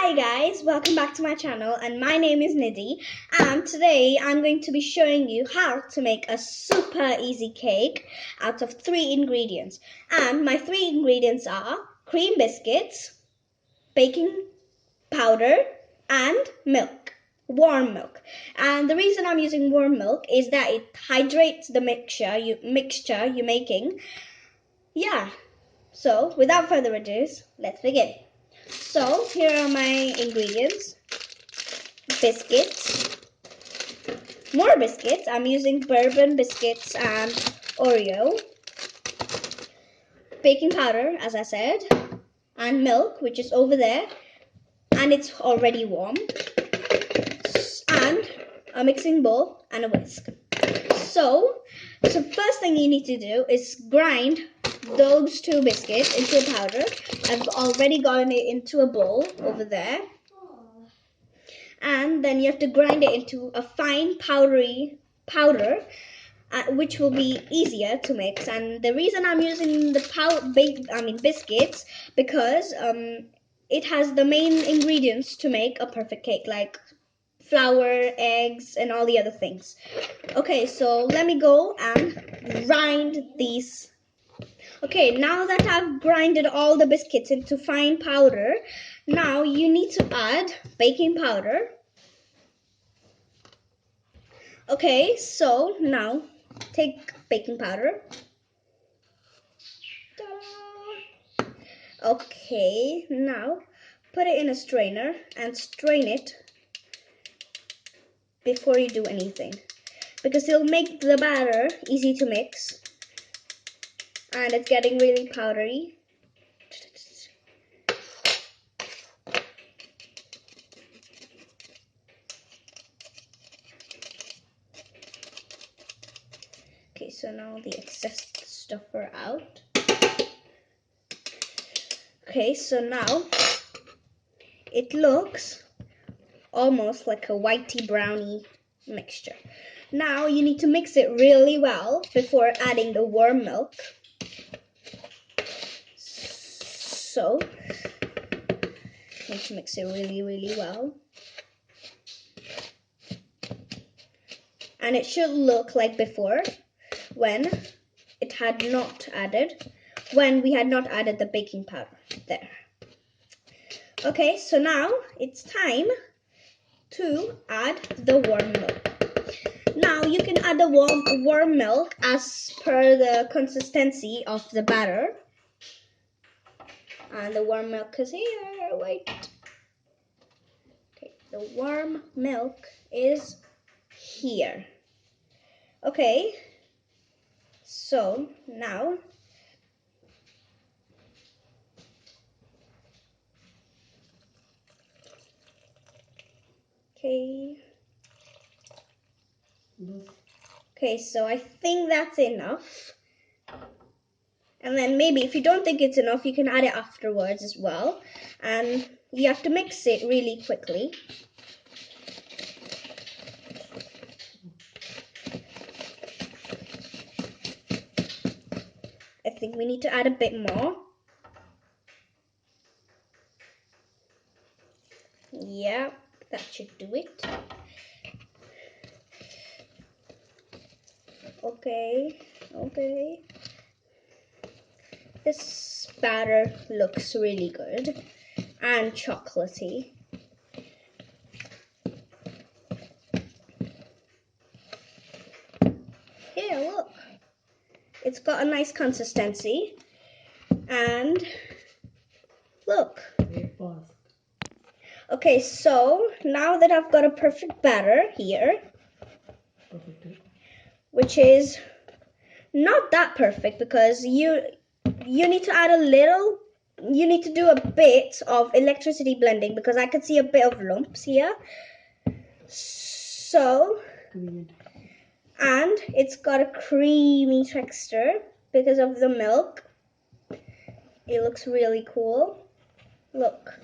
Hi guys, welcome back to my channel and my name is Nidhi and today I'm going to be showing you how to make a super easy cake out of 3 ingredients. And my 3 ingredients are cream biscuits, baking powder and milk, warm milk. And the reason I'm using warm milk is that it hydrates the mixture you're making. Yeah, so without further ado, let's begin. So here are my ingredients. Biscuits, more biscuits. I'm using bourbon biscuits and Oreo. Baking powder, as I said, and milk, which is over there, and it's already warm. And a mixing bowl and a whisk. So first thing you need to do is grind those 2 biscuits into a powder. I've already gotten it into a bowl over there. And then you have to grind it into a fine powdery powder, which will be easier to mix. And the reason I'm using the biscuits because it has the main ingredients to make a perfect cake, like flour, eggs, and all the other things. Okay, so let me go and grind these. Okay, now that I've grinded all the biscuits into fine powder, now you need to add baking powder. Okay, so now take baking powder. Ta-da! Okay, now put it in a strainer and strain it before you do anything, because it'll make the batter easy to mix. And it's getting really powdery. Okay, so now the excess stuff are out. Okay, so now it looks almost like a whitey brownie mixture. Now you need to mix it really well before adding the warm milk. So you need to mix it really well. And it should look like before when we had not added the baking powder there. Okay, so now it's time to add the warm milk. Now you can add the warm milk as per the consistency of the batter. And the warm milk is here. Wait. Okay, the warm milk is here. Okay, so now Okay, so I think that's enough. And then maybe if you don't think it's enough, you can add it afterwards as well. And you have to mix it really quickly. I think we need to add a bit more. Yeah, that should do it. Okay. This batter looks really good and chocolatey. Here, look. It's got a nice consistency. And look. Okay, so now that I've got a perfect batter here, which is not that perfect because you need to add a little, you need to do a bit of electricity blending because I can see a bit of lumps here. So, and it's got a creamy texture because of the milk. It looks really cool. Look.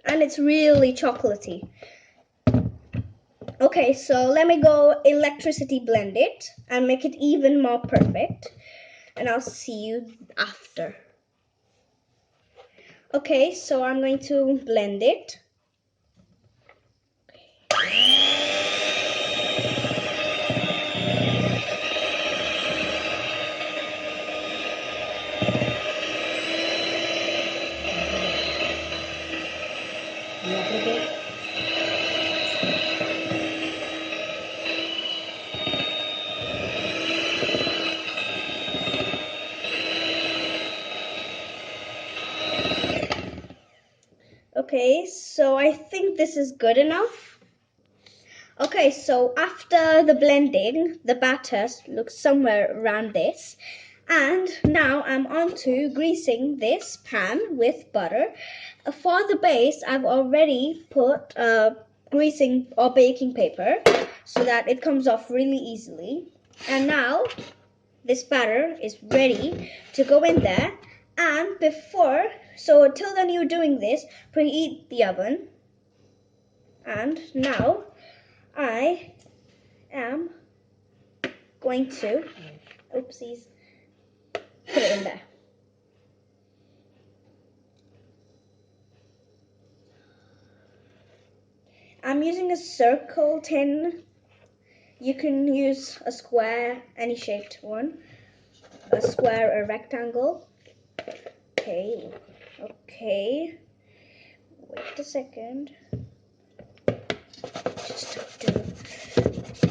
And it's really chocolatey. Okay, so let me go electricity blend it and make it even more perfect. And I'll see you after. Okay, so I'm going to blend it. Okay, so I think this is good enough. Okay, so after the blending, the batter looks somewhere around this. And now I'm on to greasing this pan with butter. For the base, I've already put greasing or baking paper so that it comes off really easily. And now this batter is ready to go in there. And so till then you're doing this, preheat the oven. And now I am going to, oopsies, put it in there. I'm using a circle tin. You can use a square, any shaped one. A square, a rectangle. Okay, okay. Wait a second. Just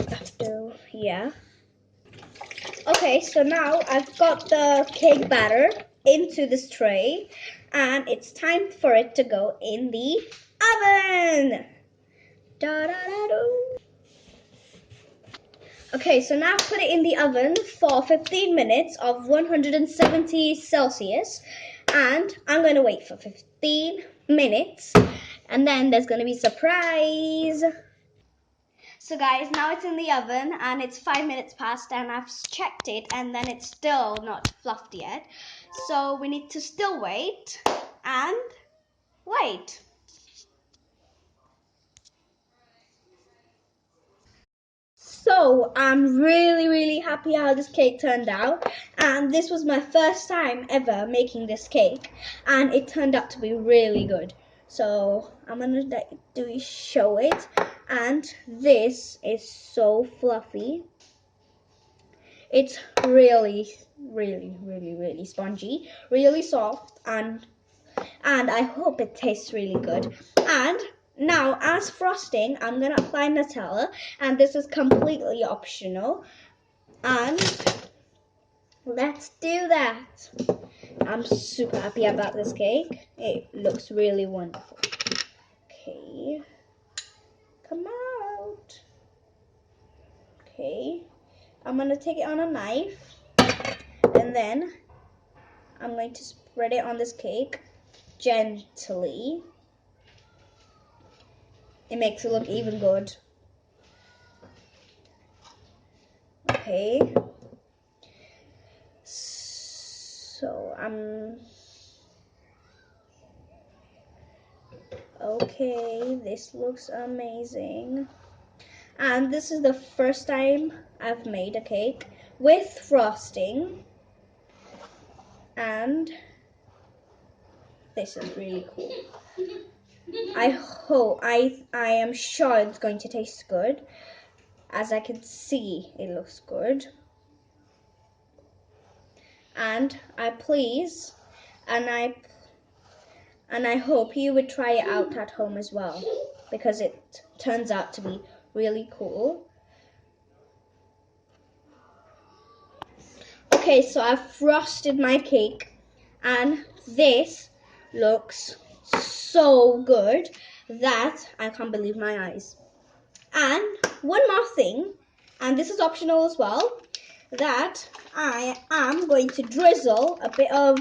have to, yeah. Okay, so now I've got the cake batter into this tray, and it's time for it to go in the oven. Da, da, da, do. Okay, so now put it in the oven for 15 minutes of 170 Celsius, and I'm going to wait for 15 minutes, and then there's going to be surprise. So guys, now it's in the oven and it's 5 minutes past, and I've checked it and then it's still not fluffed yet. So we need to still wait and wait. So I'm really happy how this cake turned out, and this was my first time ever making this cake, and it turned out to be really good. So I'm gonna show it, and this is so fluffy. It's really spongy, really soft, and I hope it tastes really good. And now, as frosting, I'm gonna apply Nutella, and this is completely optional. And let's do that. I'm super happy about this cake. It looks really wonderful. Okay, come out. Okay, I'm gonna take it on a knife, and then I'm going to spread it on this cake gently. It makes it look even good. Okay. So okay, this looks amazing. And this is the first time I've made a cake with frosting. And this is really cool. I am sure it's going to taste good. As I can see, it looks good. And I hope you would try it out at home as well, because it turns out to be really cool. Okay, so I've frosted my cake, and this looks so good that I can't believe my eyes. And one more thing, and this is optional as well, that I am going to drizzle a bit of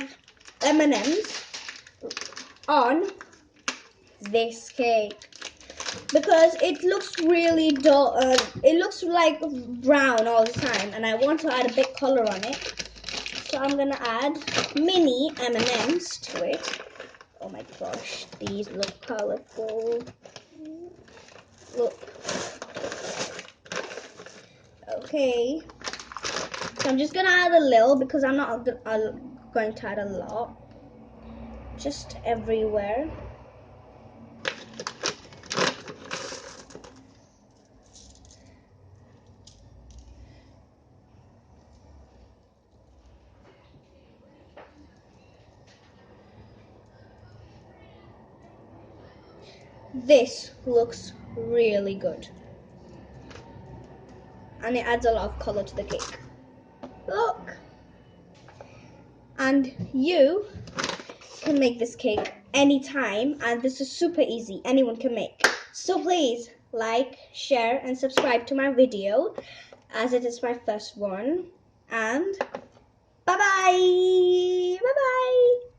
M&Ms on this cake, because it looks really dull. It looks like brown all the time, and I want to add a bit color on it. So I'm gonna add mini M&Ms to it. Oh my gosh, these look colorful. Look. Okay. So I'm just gonna add a little, because I'm not going to add a lot. just everywhere. This looks really good. And it adds a lot of colour to the cake. Look! And you can make this cake anytime, and this is super easy. Anyone can make. So please like, share and subscribe to my video, as it is my first one. And bye bye! Bye bye!